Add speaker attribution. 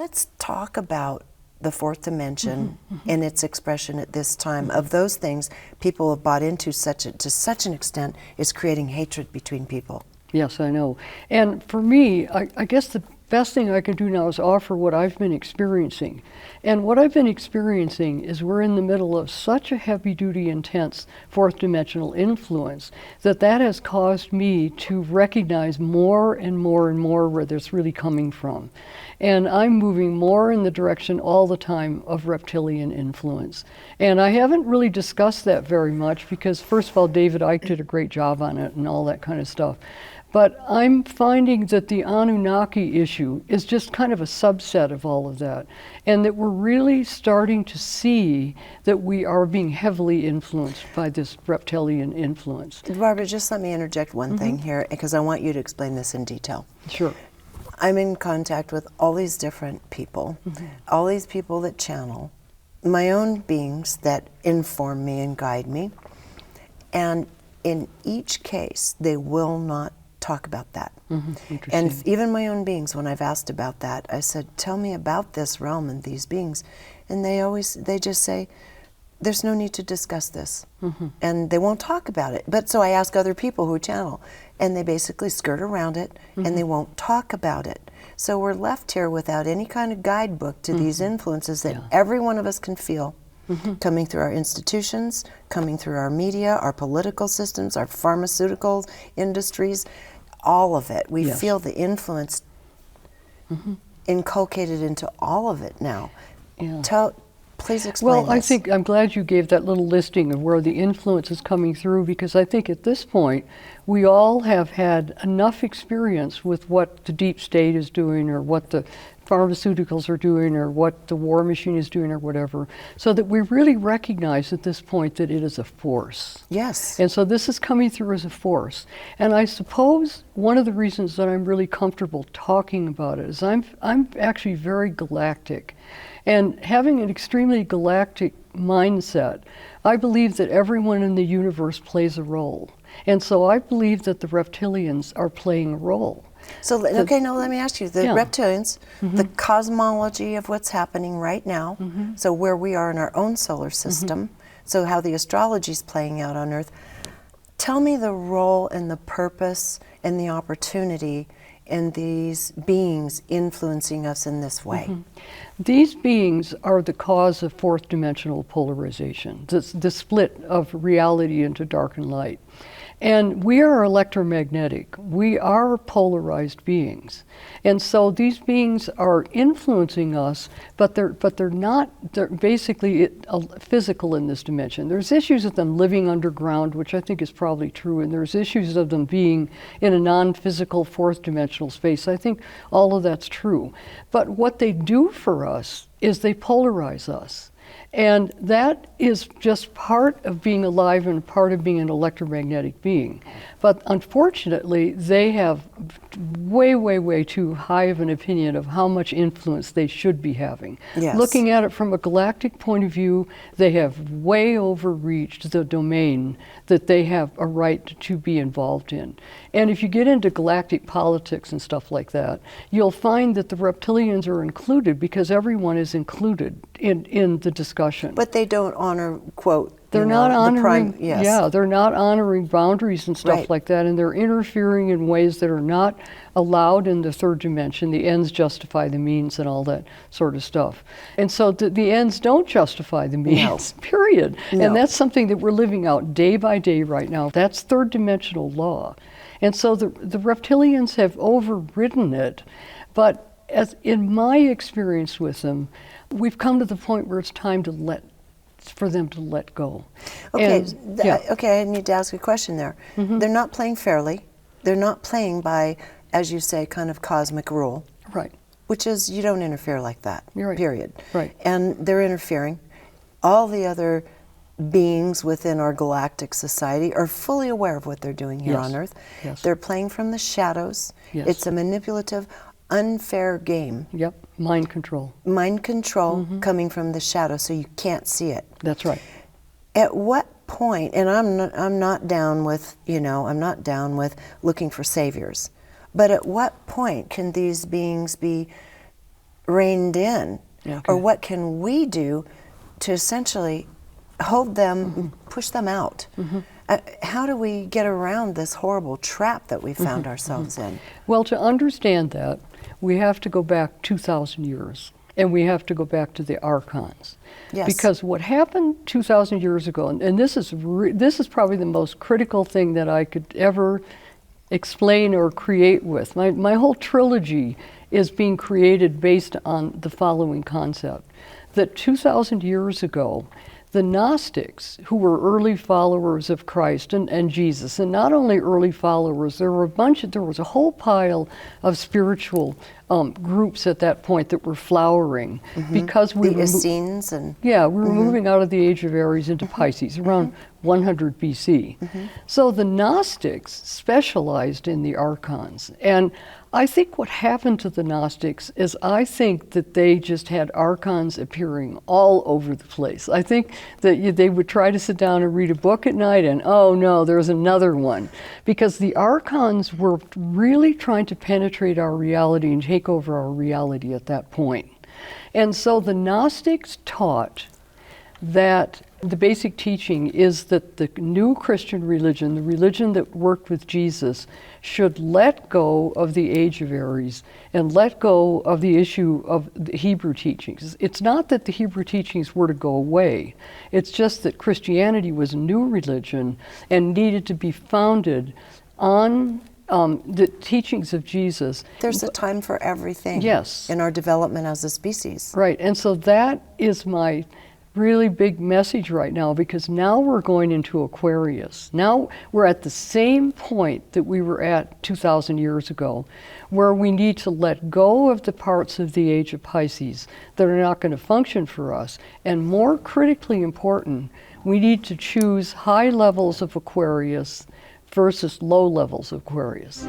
Speaker 1: let's talk about the fourth dimension and its expression at this time. Of those things people have bought into to such an extent, is creating hatred between people.
Speaker 2: Yes, I know. And for me, I guess the best thing I can do now is offer what I've been experiencing. And what I've been experiencing is we're in the middle of such a heavy-duty, intense fourth dimensional influence that has caused me to recognize more and more and more where that's really coming from. And I'm moving more in the direction all the time of reptilian influence. And I haven't really discussed that very much because, first of all, David Icke did a great job on it and all that kind of stuff. But I'm finding that the Annunaki issue is just kind of a subset of all of that, and that we're really starting to see that we are being heavily influenced by this reptilian influence.
Speaker 1: Barbara, just let me interject one thing here, because I want you to explain this in detail.
Speaker 2: Sure.
Speaker 1: I'm in contact with all these different people, all these people that channel, my own beings that inform me and guide me, and in each case, they will not talk about that. And even my own beings, when I've asked about that, I said, tell me about this realm and these beings. And they just say, there's no need to discuss this. And they won't talk about it. But so I ask other people who channel, and they basically skirt around it, and they won't talk about it. So we're left here without any kind of guidebook to these influences that every one of us can feel. Coming through our institutions, coming through our media, our political systems, our pharmaceutical industries, all of it. We feel the influence inculcated into all of it now. Please explain
Speaker 2: Well,
Speaker 1: this.
Speaker 2: I'm glad you gave that little listing of where the influence is coming through, because I think at this point we all have had enough experience with what the deep state is doing, or what the pharmaceuticals are doing, or what the war machine is doing, or whatever, so that we really recognize at this point that it is a force.
Speaker 1: Yes.
Speaker 2: And so this is coming through as a force. And I suppose one of the reasons that I'm really comfortable talking about it is I'm actually very galactic. And having an extremely galactic mindset, I believe that everyone in the universe plays a role. And so I believe that the reptilians are playing a role.
Speaker 1: So, okay, now let me ask you, the reptilians, the cosmology of what's happening right now, so where we are in our own solar system, so how the astrology is playing out on Earth, tell me the role and the purpose and the opportunity in these beings influencing us in this way.
Speaker 2: These beings are the cause of fourth dimensional polarization, the split of reality into dark and light. And we are electromagnetic. We are polarized beings. And so these beings are influencing us, but they're not, they're basically physical in this dimension. There's issues of them living underground, which I think is probably true, and there's issues of them being in a non-physical fourth dimensional space. I think all of that's true. But what they do for us is they polarize us. And that is just part of being alive and part of being an electromagnetic being. But unfortunately, they have way, way, way too high of an opinion of how much influence they should be having.
Speaker 1: Yes.
Speaker 2: Looking at it from a galactic point of view, they have way overreached the domain that they have a right to be involved in. And if you get into galactic politics and stuff like that, you'll find that the reptilians are included because everyone is included in the discussion.
Speaker 1: But they don't honor, quote,
Speaker 2: they're not honoring,
Speaker 1: yes.
Speaker 2: yeah, they're not honoring boundaries and stuff
Speaker 1: Right.
Speaker 2: like that, and they're interfering in ways that are not allowed in the third dimension. The ends justify the means and all that sort of stuff. And so the ends don't justify the means, period.
Speaker 1: No.
Speaker 2: And that's something that we're living out day by day right now. That's third dimensional law. And so the reptilians have overridden it, but as in my experience with them, we've come to the point where it's time to for them to let go.
Speaker 1: Okay,
Speaker 2: And,
Speaker 1: okay, I need to ask a question there. They're not playing fairly. They're not playing by, as you say, kind of cosmic rule.
Speaker 2: Right.
Speaker 1: Which is, you don't interfere like that,
Speaker 2: You're right.
Speaker 1: period.
Speaker 2: Right.
Speaker 1: And they're interfering. All the other beings within our galactic society are fully aware of what they're doing here
Speaker 2: Yes.
Speaker 1: on Earth.
Speaker 2: Yes.
Speaker 1: They're playing from the shadows.
Speaker 2: Yes.
Speaker 1: It's a manipulative, unfair game.
Speaker 2: Yep. Mind control.
Speaker 1: Mind control coming from the shadow, so you can't see it.
Speaker 2: That's right.
Speaker 1: At what point, and I'm not down with, I'm not down with looking for saviors, but at what point can these beings be reined in?
Speaker 2: Okay.
Speaker 1: Or what can we do to essentially hold them, push them out? How do we get around this horrible trap that we found ourselves in?
Speaker 2: Well, to understand that, we have to go back 2,000 years, and we have to go back to the archons.
Speaker 1: Yes.
Speaker 2: Because what happened 2,000 years ago, and this is probably the most critical thing that I could ever explain or create with. My whole trilogy is being created based on the following concept, that 2,000 years ago, the Gnostics, who were early followers of Christ and Jesus, and not only early followers, there was a whole pile of spiritual groups at that point that were flowering, because we
Speaker 1: The
Speaker 2: were
Speaker 1: Essenes and
Speaker 2: we were moving out of the age of Aries into Pisces around 100 BC. So the Gnostics specialized in the archons, and I think what happened to the Gnostics is I think that they just had archons appearing all over the place. I think that they would try to sit down and read a book at night and, oh no, there's another one. Because the archons were really trying to penetrate our reality and take over our reality at that point. And so the Gnostics taught that the basic teaching is that the new Christian religion, the religion that worked with Jesus, should let go of the age of Aries and let go of the issue of the Hebrew teachings. It's not that the Hebrew teachings were to go away. It's just that Christianity was a new religion and needed to be founded on the teachings of Jesus.
Speaker 1: there's a time for everything.
Speaker 2: Yes.
Speaker 1: In our development as a species.
Speaker 2: Right, and so that is my really big message right now, because now we're going into Aquarius. Now we're at the same point that we were at 2,000 years ago, where we need to let go of the parts of the age of Pisces that are not going to function for us. And more critically important, we need to choose high levels of Aquarius versus low levels of Aquarius.